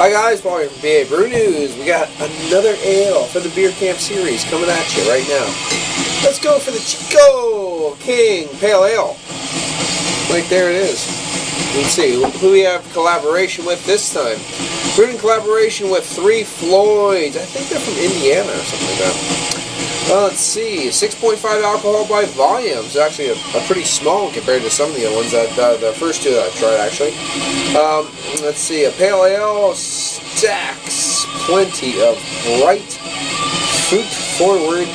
Hi guys, Paul from PABrewNews. We got another ale for the Beer Camp series coming at you right now. Let's go for the Chico King Pale Ale. Right there it is. Let's see who we have collaboration with this time. We're in collaboration with Three Floyds. I think they're from Indiana or something like that. Let's see, 6.5 alcohol by volume. It's actually a pretty small one compared to some of the other ones, the first two that I've tried actually. Let's see, a pale ale stacks plenty of bright, fruit-forward,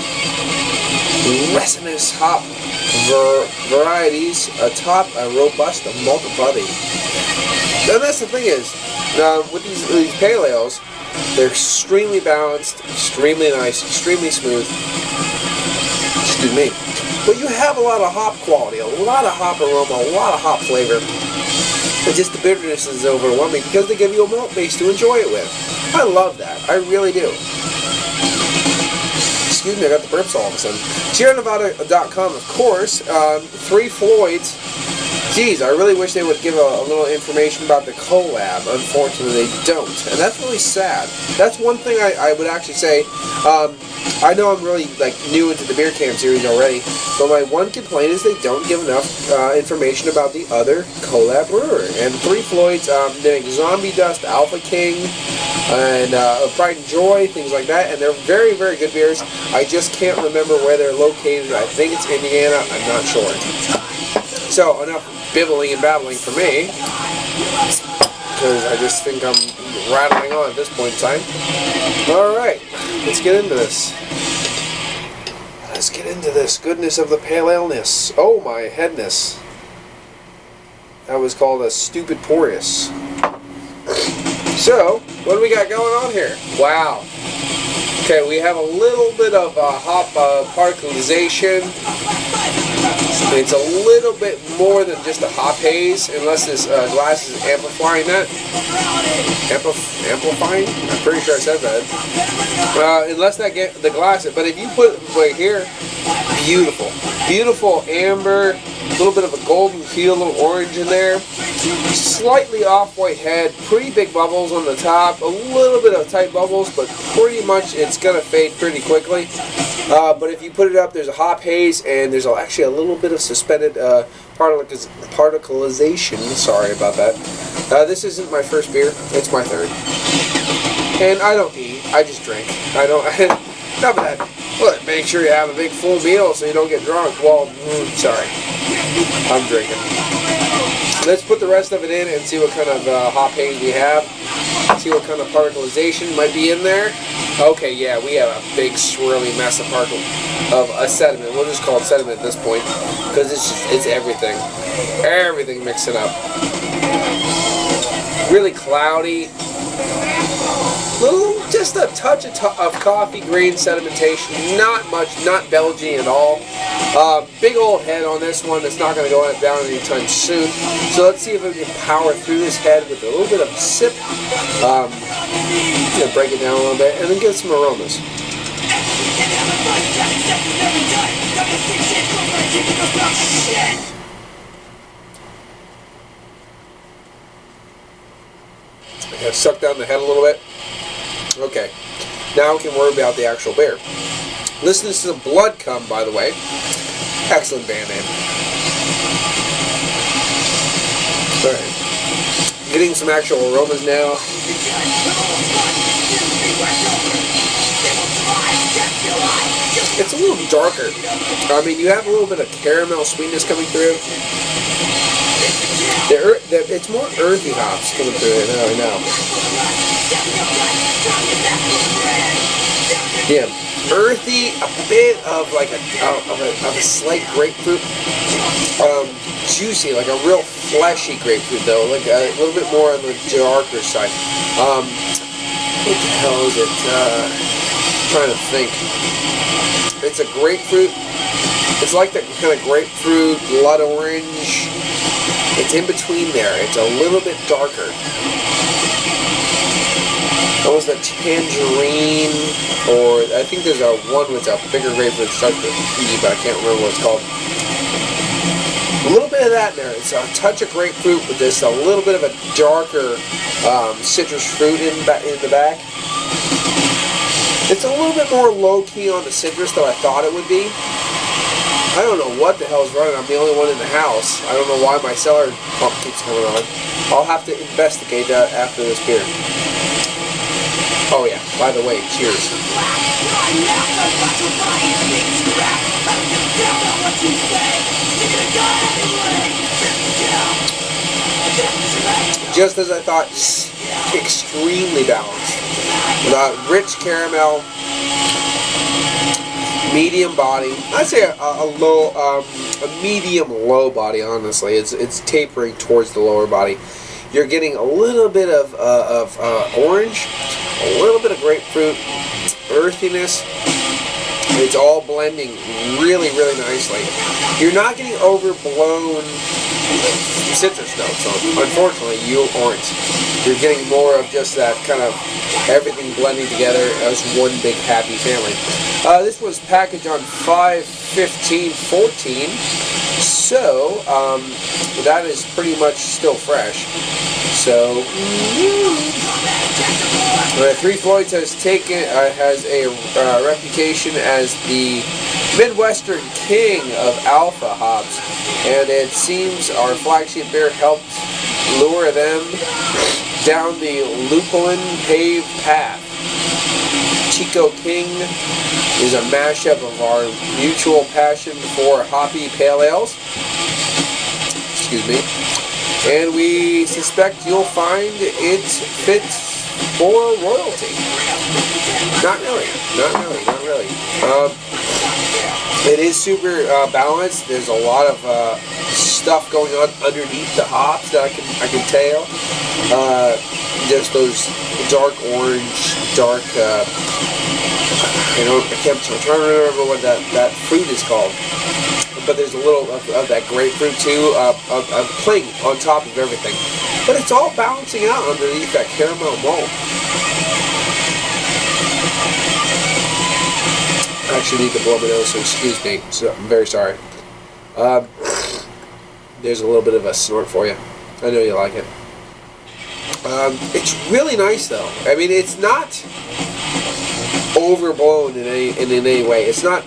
resinous hop varieties atop a robust malt body. And that's the thing is, with these pale ales, they're extremely balanced, extremely nice, extremely smooth. Excuse me. But you have a lot of hop quality, a lot of hop aroma, a lot of hop flavor. And just the bitterness is overwhelming because they give you a malt base to enjoy it with. I love that. I really do. Excuse me, I got the burps all of a sudden. SierraNevada.com, of course. Three Floyds. Geez, I really wish they would give a little information about the collab. Unfortunately, they don't. And that's really sad. That's one thing I would actually say. I know I'm really new into the Beer Camp series already, but my one complaint is they don't give enough information about the other collab brewer. And Three Floyds, they make Zombie Dust, Alpha King, and Pride and Joy, things like that. And they're very, very good beers. I just can't remember where they're located. I think it's Indiana. I'm not sure. So, enough bibbling and babbling for me, because I just think I'm rattling on at this point in time. Alright, let's get into this. Let's get into this goodness of the pale ale-ness. Oh, my headness. That was called a stupid porous. So, what do we got going on here? Wow. Okay, we have a little bit of hop particleization. It's a little bit more than just a hop haze, unless this glass is amplifying that. Amplifying? I'm pretty sure I said that. Unless that get the glass, but if you put it right here, beautiful. Beautiful amber, a little bit of a golden hue, a little orange in there. Slightly off-white head, pretty big bubbles on the top, a little bit of tight bubbles, but pretty much it's going to fade pretty quickly. But if you put it up, there's a hop haze, and there's actually a little bit of suspended particleization. Sorry about that. This isn't my first beer, it's my third. And I don't eat, I just drink. I don't, enough of that. Well, make sure you have a big full meal so you don't get drunk. Well, sorry, I'm drinking. Let's put the rest of it in and see what kind of hop haze we have. See what kind of particleization might be in there. Okay, yeah, we have a big swirly mess of a sediment. We'll just call it sediment at this point, because it's everything. Everything mixing up. Really cloudy. Just a touch of coffee grain sedimentation. Not much, not Belgian at all. Big old head on this one that's not going to go down anytime soon. So let's see if we can power through this head with a little bit of a sip. Break it down a little bit and then get some aromas. I have sucked down the head a little bit. Okay, now we can worry about the actual beer. Listen to the blood come, by the way. Excellent band name. Alright. Getting some actual aromas now. It's a little darker. I mean, you have a little bit of caramel sweetness coming through. It's more earthy hops coming through it now. Yeah, earthy, a bit of a slight grapefruit. Juicy, like a real fleshy grapefruit though, like a little bit more on the darker side. What the hell is it? I'm trying to think. It's a grapefruit. It's like that kind of grapefruit, blood orange. It's in between there. It's a little bit darker. Almost a tangerine, or I think there's one with a bigger grapefruit that starts with E, but I can't remember what it's called. A little bit of that in there. It's a touch of grapefruit with just a little bit of a darker citrus fruit in the back. It's a little bit more low-key on the citrus than I thought it would be. I don't know what the hell's running. I'm the only one in the house. I don't know why my cellar pump keeps coming on. I'll have to investigate that after this beer. Oh yeah, by the way, cheers. Just as I thought, extremely balanced. Rich caramel, medium body. I'd say a medium low body. Honestly, it's tapering towards the lower body. You're getting a little bit of orange, a little bit of grapefruit, earthiness. It's all blending really, really nicely. You're not getting overblown citrus notes, so unfortunately you aren't. You're getting more of just that kind of everything blending together as one big happy family. This was packaged on 5/15/14, so that is pretty much still fresh. So Three Floyds has a reputation as the Midwestern king of alpha hops, and it seems our flagship beer helped lure them down the lupulin-paved path. Chico King is a mashup of our mutual passion for hoppy pale ales. Excuse me. And we suspect you'll find it fits for royalty. Not really. It is super balanced. There's a lot of stuff going on underneath the hops that I can tell. Just those dark orange, dark. I'm trying to remember what that fruit is called. But there's a little of that grapefruit too, playing on top of everything. But it's all balancing out underneath that caramel malt. I actually need to blow my nose, so excuse me. So I'm very sorry. There's a little bit of a snort for you. I know you like it. It's really nice though. I mean, it's not overblown in any way. It's not.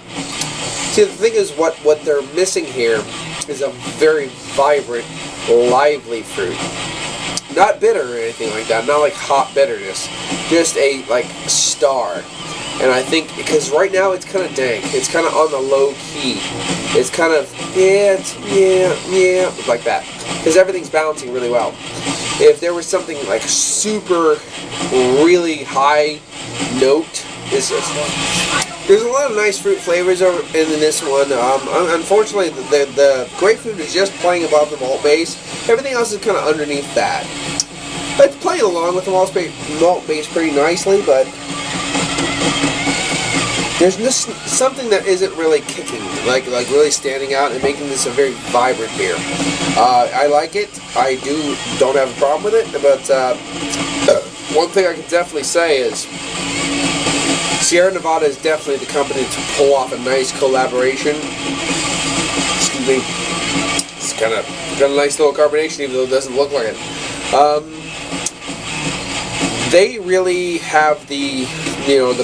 See, the thing is, what they're missing here is a very vibrant, lively fruit. Not bitter or anything like that. Not like hot bitterness. Just a star. And I think because right now it's kind of dank. It's kind of on the low key. It's kind of like that. Because everything's balancing really well. If there was something like super, really high note, there's a lot of nice fruit flavors in this one. Unfortunately, the grapefruit is just playing above the malt base. Everything else is kind of underneath that. It's playing along with the malt base pretty nicely, but there's just something that isn't really kicking, like really standing out and making this a very vibrant beer. I like it. I don't have a problem with it, but one thing I can definitely say is Sierra Nevada is definitely the company to pull off a nice collaboration. Excuse me. It's got a nice little carbonation, even though it doesn't look like it. They really have the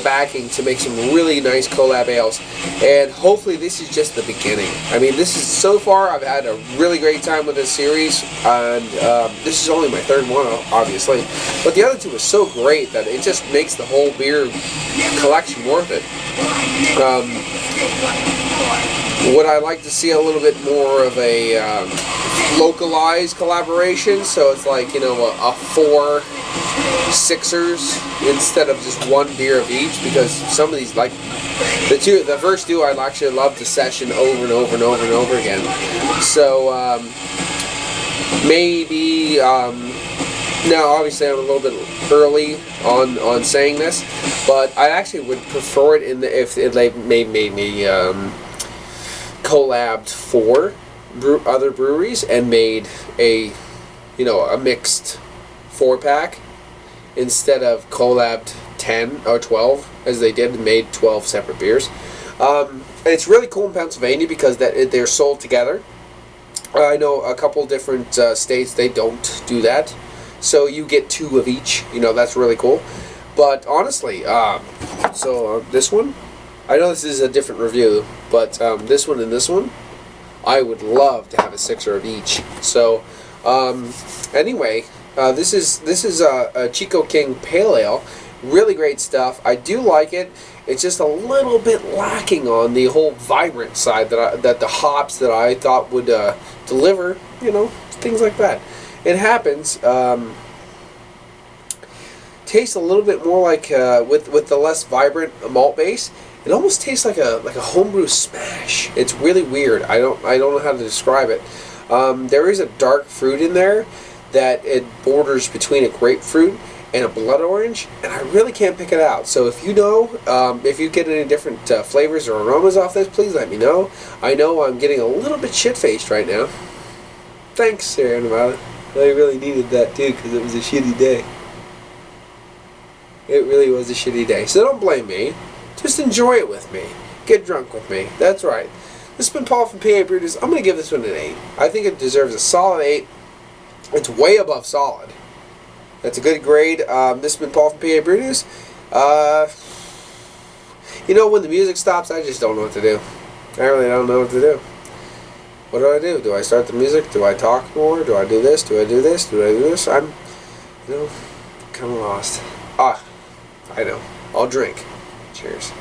backing to make some really nice collab ales, and hopefully this is just the beginning. I mean, this is so far I've had a really great time with this series, and this is only my third one, obviously. But the other two are so great that it just makes the whole beer collection worth it. Would I like to see a little bit more of a localized collaboration? So it's like a 4 sixers instead of just one beer of each, because some of these, like the first two, I'd actually love to session over and over and over and over again. So maybe now obviously I'm a little bit early on saying this, but I actually would prefer it if they made me collabed for other breweries and made a mixed 4-pack instead of collabed 10 or 12 as they did and made 12 separate beers. And it's really cool in Pennsylvania because they're sold together. I know a couple different states, they don't do that. So you get 2 of each. You know, that's really cool. But honestly, this one, I know this is a different review, but this one and this one, I would love to have a 6er of each. So, anyway, this is a Chico King Pale Ale. Really great stuff. I do like it. It's just a little bit lacking on the whole vibrant side that the hops that I thought would deliver. You know, things like that. It happens. Tastes a little bit more like with the less vibrant malt base. It almost tastes like a homebrew smash. It's really weird. I don't know how to describe it. There is a dark fruit in there that it borders between a grapefruit and a blood orange, and I really can't pick it out. So if you know, if you get any different flavors or aromas off this, please let me know. I know I'm getting a little bit shit-faced right now. Thanks, Sarah and Violet. I really needed that too, because it was a shitty day. It really was a shitty day. So don't blame me. Just enjoy it with me. Get drunk with me. That's right. This has been Paul from PABrewNews. I'm going to give this one an 8. I think it deserves a solid 8. It's way above solid. That's a good grade. This has been Paul from PABrewNews. You know, when the music stops, I just don't know what to do. I really don't know what to do. What do? Do I start the music? Do I talk more? Do I do this? Do I do this? Do I do this? I'm, kind of lost. I know. I'll drink. Cheers.